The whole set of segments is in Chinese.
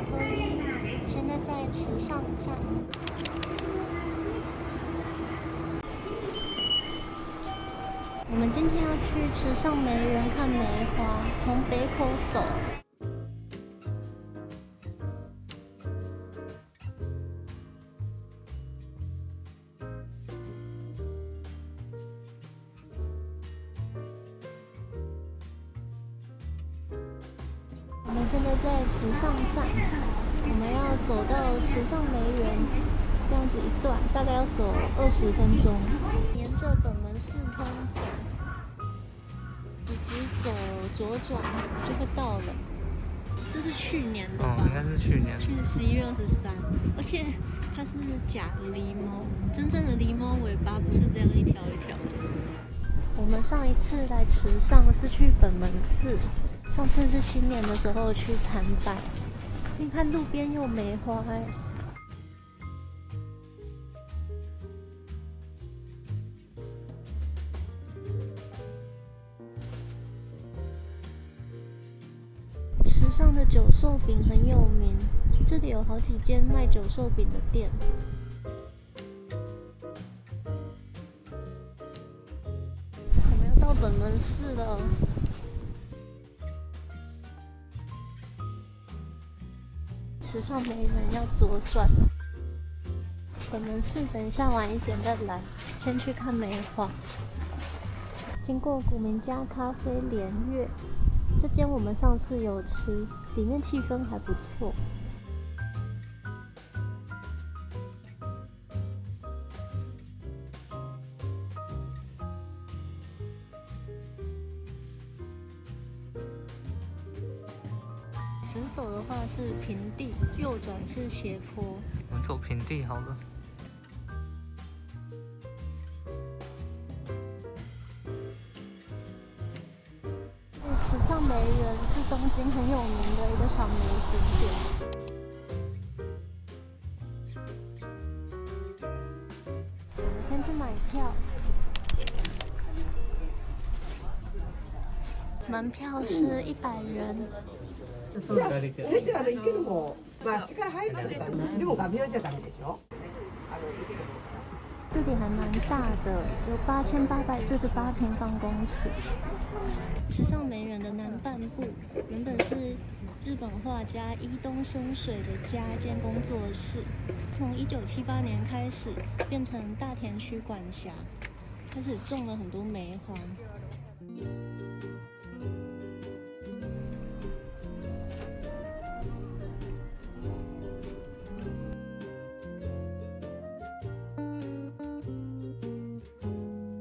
卡托利，现在在池上站。我们今天要去池上梅园看梅花，从北口走。我们现在在池上站，我们要走到池上梅园，这样子一段大概要走20分钟。沿着本门四通走，一直走左转就会到了。这是去年的吧？应该是去年。去年11月23，而且它是假的狸猫，真正的狸猫尾巴不是这样一条一条的。我们上一次来池上是去本门寺。上次是新年的时候去参拜，你看路边有梅花哎。池上的九寿饼很有名，这里有好几间卖九寿饼的店。我们要到本门寺了。池上梅园要左转，本门寺等一下晚一点再来，先去看梅花。经过古民家咖啡连月，这间我们上次有吃，里面气氛还不错。直走的话是平地，右转是斜坡。我们走平地好了。池上梅园是东京很有名的一个赏梅景点。我们先去买票。门票是100元。这里还蛮大的，有8848平方公尺。池上梅园的南半部原本是日本画家伊东深水的家兼工作室，从1978年开始变成大田区管辖，开始种了很多梅花。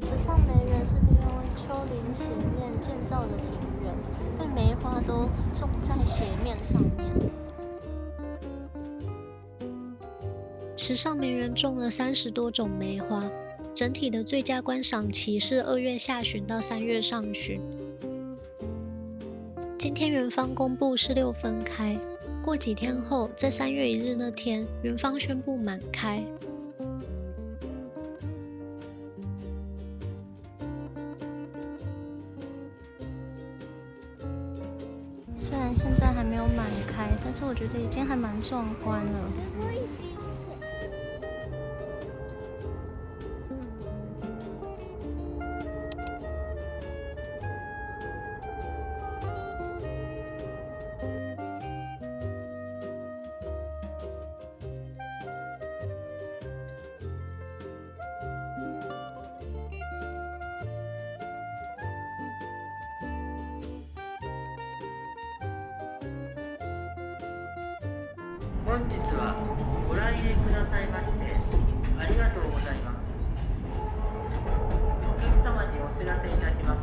池上梅园是利用丘陵斜面建造的庭园，被梅花都种在斜面上面。池上梅园种了30多种梅花，整体的最佳观赏期是2月下旬到3月上旬。今天园方公布是6分开，过几天后，在3月1日那天，园方宣布满开。虽然现在还没有满开，但是我觉得已经还蛮壮观了。本日はご来園くださいましてありがとうございます。お客様にお知らせいたします。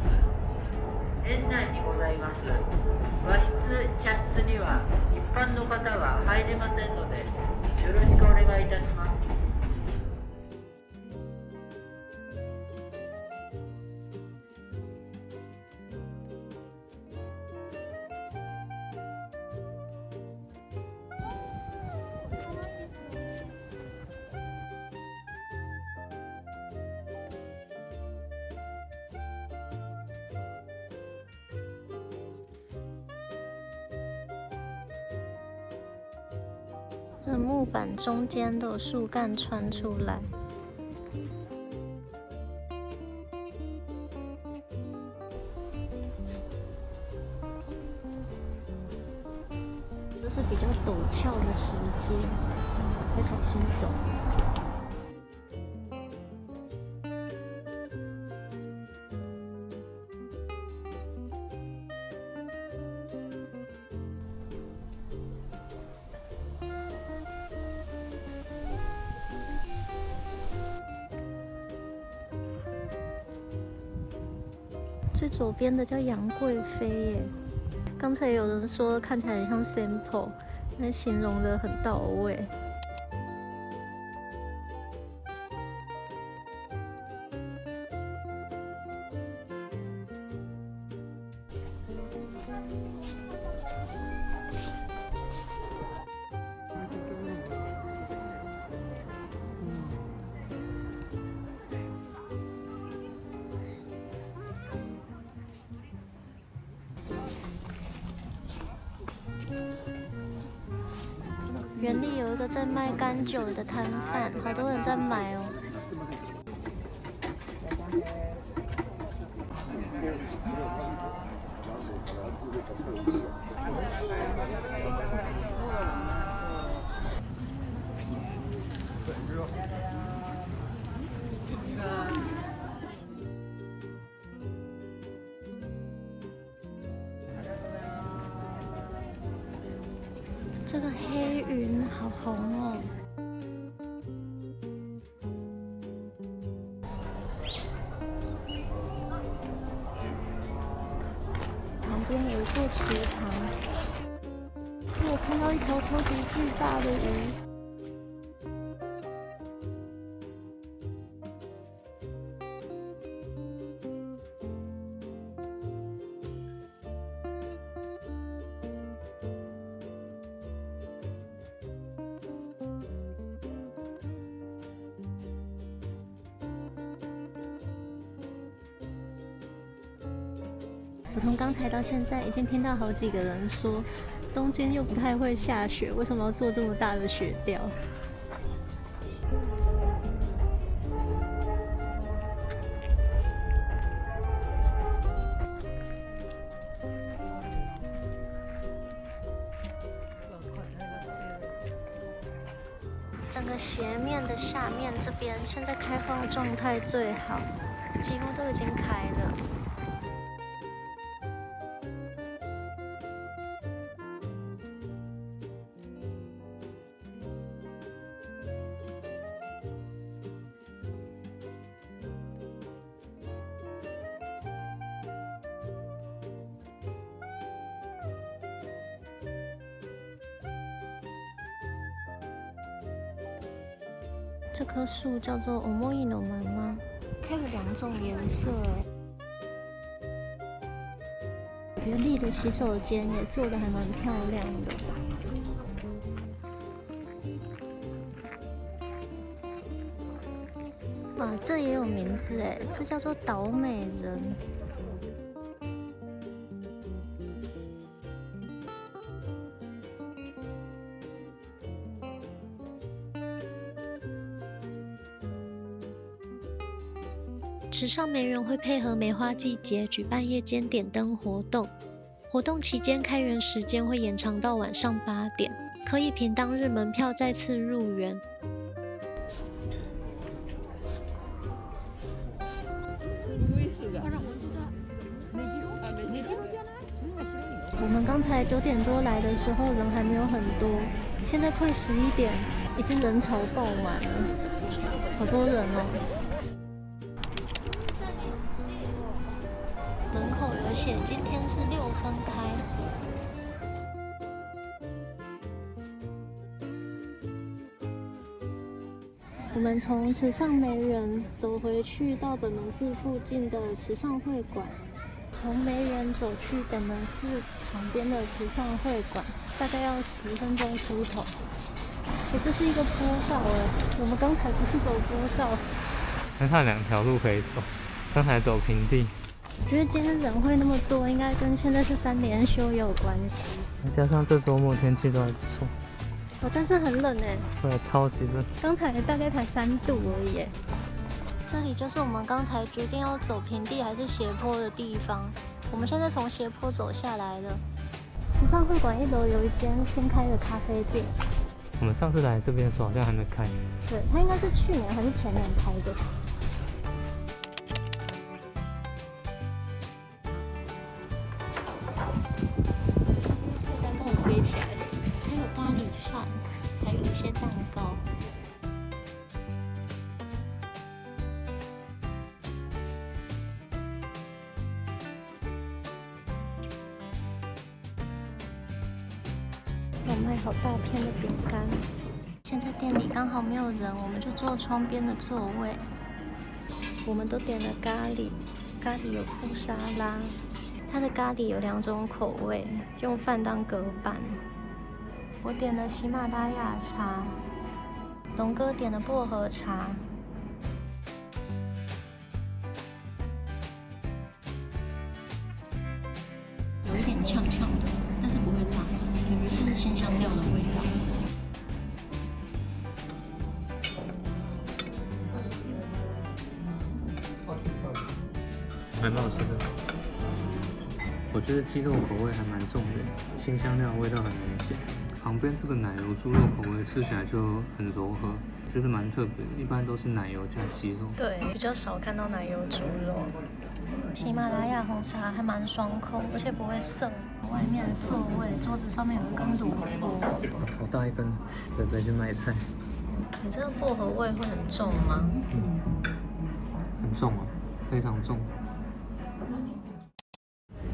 園内にございます和室茶室には一般の方は入れませんのでよろしくお願いいたします。这木板中间都有树干穿出来。这是比较陡峭的石阶，要小心走。最左边的叫杨贵妃耶，刚才有人说看起来很像 sample， 但形容的很到位。园里有一个在卖干酒的摊贩，好多人在买哦。这个黑云好红哦！旁边有一座池塘，我看到一条超级巨大的鱼。我从刚才到现在，已经听到好几个人说，东京又不太会下雪，为什么要做这么大的雪雕？整个斜面的下面这边，现在开放状态最好，几乎都已经开了。这棵树叫做思いのまま，它有2种颜色哎。园里的洗手间也做得还蛮漂亮的。哇，这也有名字哎，这叫做岛美人。池上梅园会配合梅花季节举办夜间点灯活动，活动期间开园时间会延长到晚上8点，可以凭当日门票再次入园。我们刚才9点多来的时候人还没有很多，现在快11点，已经人潮爆满了，好多人哦。门口有写今天是6分开。我们从池上梅园走回去到本门寺附近的池上会馆，从梅园走去本门寺旁边的池上会馆，大概要10分钟出头。这是一个坡道我们刚才不是走坡道，那它有2条路可以走，刚才走平地。我觉得今天人会那么多，应该跟现在是3连休也有关系。加上这周末天气都还不错。哦，但是很冷哎。对，超级热。刚才大概才3度而已。这里就是我们刚才决定要走平地还是斜坡的地方。我们现在从斜坡走下来了。时尚会馆1楼有一间新开的咖啡店。我们上次来这边的时候好像还没开。对，它应该是去年还是前年开的。菜单帮我飞起来了，还有咖喱饭，还有一些蛋糕。有卖好大片的饼干。现在店里刚好没有人，我们就坐窗边的座位。我们都点了咖喱，咖喱有附沙拉。它的咖喱有2种口味，用饭当隔板。我点了喜马拉雅茶，龙哥点了薄荷茶。有一点呛呛的，但是不会辣，感觉是鲜香料的味道。蛮好吃的。我觉得鸡肉口味还蛮重的，鲜香料味道很明显。旁边这个奶油猪肉口味吃起来就很柔和，觉得蛮特别的。一般都是奶油加鸡肉。对，比较少看到奶油猪肉。喜马拉雅红茶还蛮爽口，而且不会涩。外面的座位，桌子上面有一根萝卜。好大一根，准备去买菜。你这个薄荷味会很重吗？很重啊，非常重。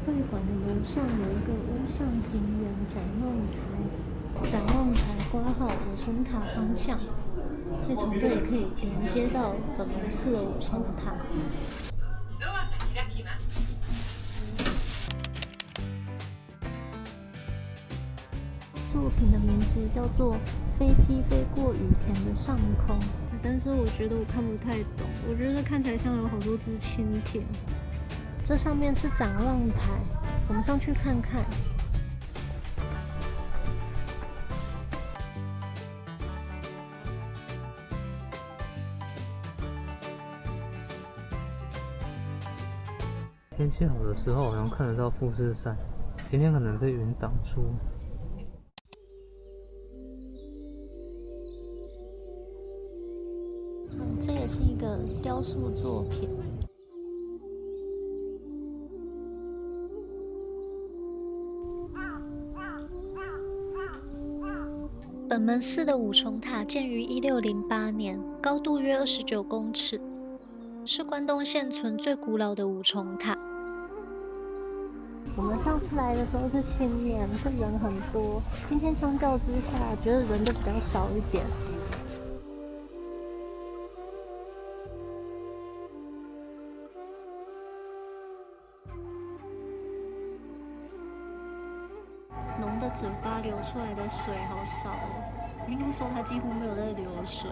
会馆的楼上有一个屋上庭园展望台，展望台挂号五重塔方向，所以从这里可以连接到本门寺的五重塔。作品的名字叫做《飞机飞过雨田的上空》，但是我觉得我看不太懂，我觉得看起来像有好多只蜻蜓。这上面是展望台，我们上去看看。天气好的时候好像看得到富士山，今天可能被云挡住。这也是一个雕塑作品。本门寺的五重塔建于1608年，高度约29公尺，是关东现存最古老的五重塔。我们上次来的时候是新年，是人很多。今天相较之下，觉得人都比较少一点。龙的嘴巴流出来的水好少哦，应该说它几乎没有在流水。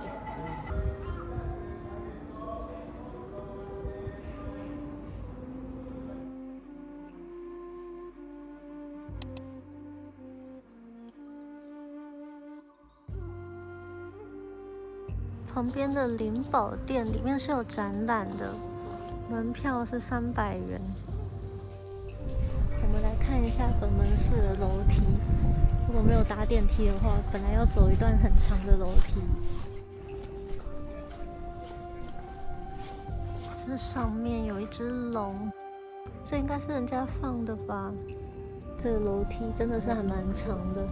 旁边的灵宝殿里面是有展览的，门票是300元。我们来看一下本门寺的楼梯，如果没有搭电梯的话，本来要走一段很长的楼梯。这上面有一只龙，这应该是人家放的吧？这个楼梯真的是还蛮长的。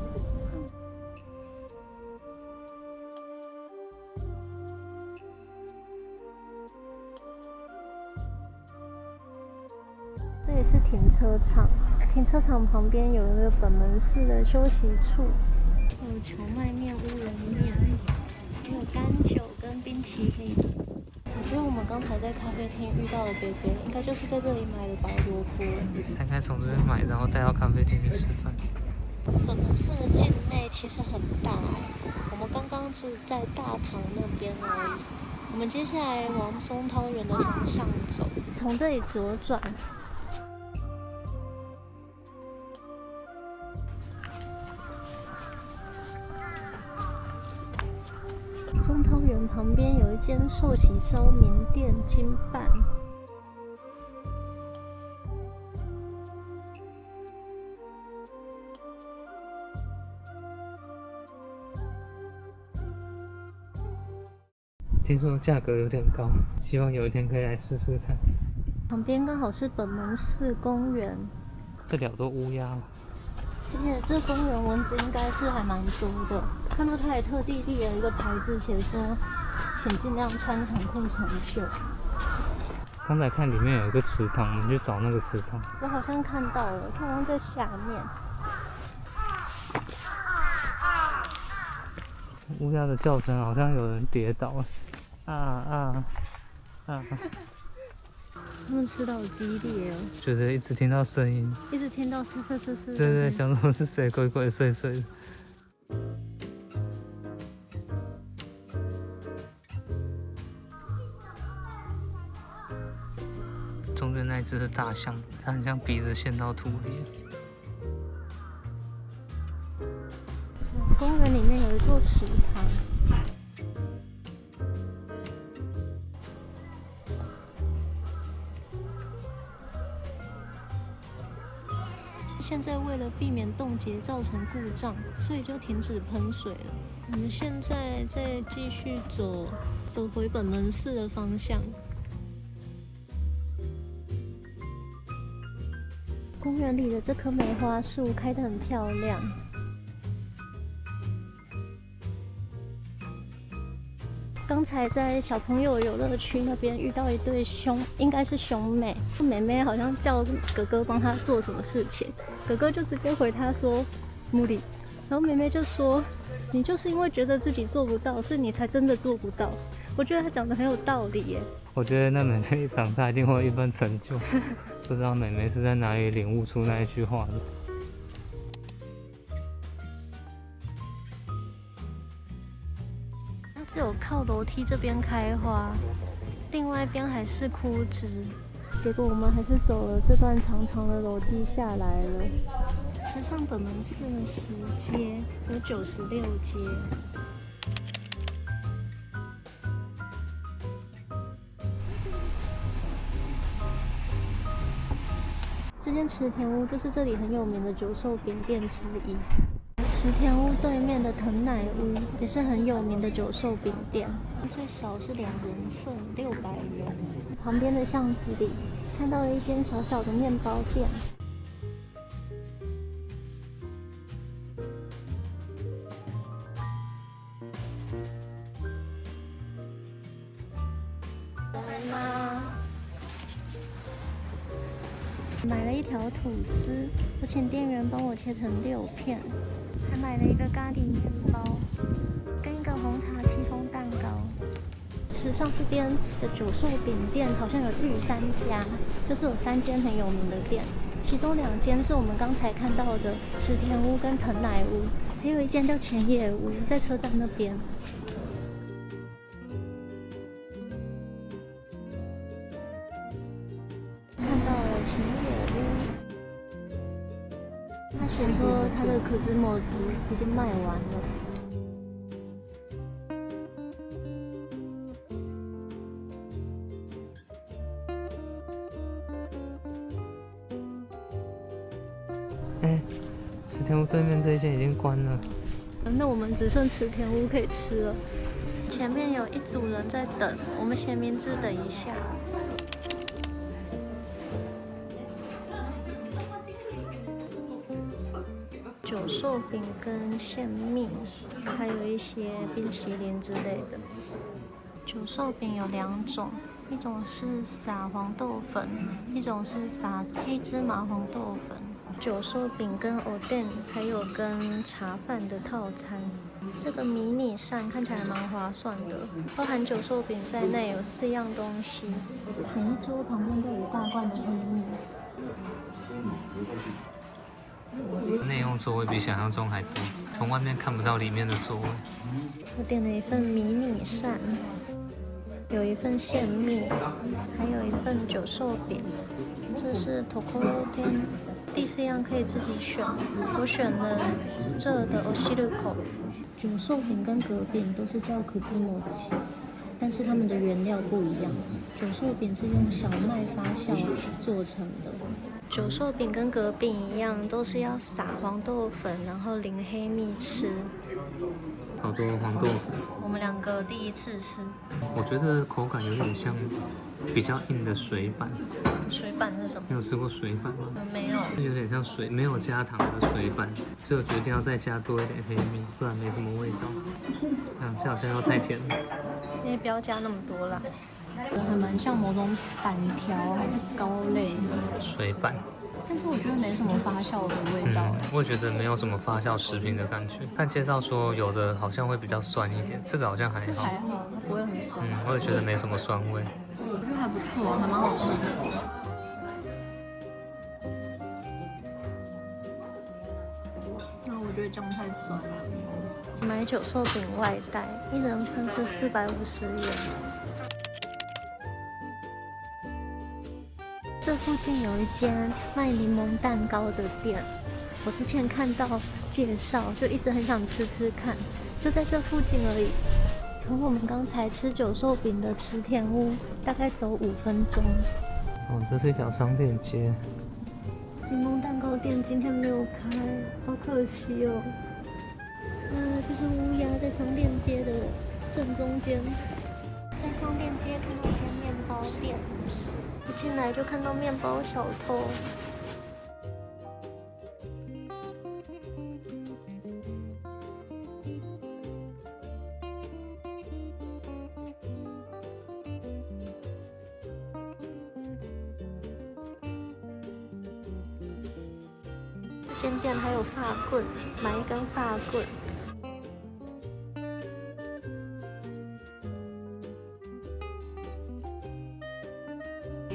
这里是停车场，停车场旁边有一个本门寺的休息处，有荞麦面、乌龙面，还有干酒跟冰淇淋。我觉得我们刚才在咖啡厅遇到的贝贝，应该就是在这里买的白萝卜。他应该从这边买，然后带到咖啡厅去吃饭。本门寺的境内其实很大我们刚刚是在大堂那边而已。我们接下来往松涛园的方向走，从这里左转。樱桃园旁边有一间寿喜烧名店金办。听说价格有点高，希望有一天可以来试试看。旁边刚好是本门寺公园，这里好多乌鸦哦。而且这公园蚊子应该是还蛮多的。看到他还特地立了一个牌子，写说请尽量穿长裤长袖。刚才看里面有一个池塘，我们去找那个池塘。我好像看到了，它好像在下面。乌鸦的叫声好像有人跌倒了，啊！他们吃的好激烈哦，觉得一直听到声音，一直听到嘶嘶嘶嘶。对，想说是谁鬼鬼祟祟的。中间那一只是大象，它很像鼻子陷到土里。公园里面有一座池塘。现在为了避免冻结造成故障，所以就停止喷水了。我们现在再继续走回本门寺的方向。公园里的这棵梅花树开得很漂亮。刚才在小朋友游乐区那边遇到一对应该是兄妹，妹妹好像叫哥哥帮她做什么事情，哥哥就直接回她说木里，然后妹妹就说你就是因为觉得自己做不到，所以你才真的做不到。我觉得她讲的很有道理耶。我觉得那妹妹长大一定会有一番成就，不知道妹妹是在哪里领悟出那一句话的。只有靠楼梯这边开花，另外一边还是枯枝。结果我们还是走了这段长长的楼梯下来了。池上本门寺的10阶有96阶。这间池田屋就是这里很有名的九寿饼店之一。池田屋对面的藤乃屋也是很有名的九寿饼店，最少是2人份，600元。旁边的巷子里看到了一间小小的面包店。买了一条吐司，我请店员帮我切成6片，还买了一个咖喱面包，跟一个红茶戚风蛋糕。池上这边的九寿饼店好像有御3家，就是有3间很有名的店，其中2间是我们刚才看到的池田屋跟藤乃屋，还有一间叫前野屋，在车站那边。他写说他的可兹莫兹已经卖完了。池田屋对面这一间已经关了。那我们只剩池田屋可以吃了。前面有一组人在等，我们写名字等一下。九寿饼跟馅蜜，还有一些冰淇淋之类的。九寿饼有2种，一种是撒黄豆粉，一种是撒黑芝麻黄豆粉。九寿饼跟藕店还有跟茶饭的套餐。这个迷你扇看起来蛮划算的，包含九寿饼在内有4样东西。每一桌旁边都有一大罐的黑蜜。内用座位比想象中还多，从外面看不到里面的座位。我点了一份迷你扇，有一份馅蜜，还有一份九寿饼。这是 Tokoro 店，第4样可以自己选，我选了这的おしるこ。九寿饼跟葛饼都是叫可兹摩奇，但是它们的原料不一样。九寿饼是用小麦发酵做成的。九寿饼跟葛饼一样，都是要撒黄豆粉，然后淋黑蜜吃。好多黄豆粉。我们2个第一次吃。我觉得口感有点像比较硬的水板。水板是什么？你有吃过水板吗？没有。有点像水，没有加糖的水板，所以我决定要再加多一点黑蜜，不然没什么味道。这好像又太甜了。因为不要加那么多啦。还蛮像某种板条还是糕类水板，但是我觉得没什么发酵的味道。我也觉得没有什么发酵食品的感觉。看介绍说有的好像会比较酸一点，这个好像还好。还好，它不会很酸。我也觉得没什么酸味。我觉得还不错，还蛮好吃的。那我觉得酱太酸了。买九寿饼外带，1人份是450元。这附近有一间卖柠檬蛋糕的店，我之前看到介绍，就一直很想吃吃看，就在这附近而已。从我们刚才吃九寿饼的池田屋，大概走5分钟。这是一条商店街。柠檬蛋糕店今天没有开，好可惜哦。这是乌鸦在商店街的正中间。在商店街看到一间面包店，一进来就看到面包小偷。这间店还有发棍，买一根发棍。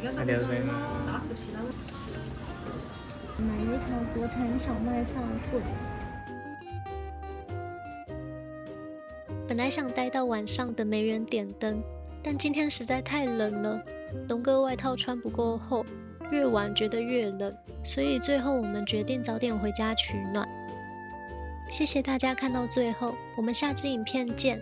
买了一条国产小麦发棍。本来想待到晚上等没人点灯，但今天实在太冷了，龙哥外套穿不够厚，越晚觉得越冷，所以最后我们决定早点回家取暖。谢谢大家看到最后，我们下支影片见。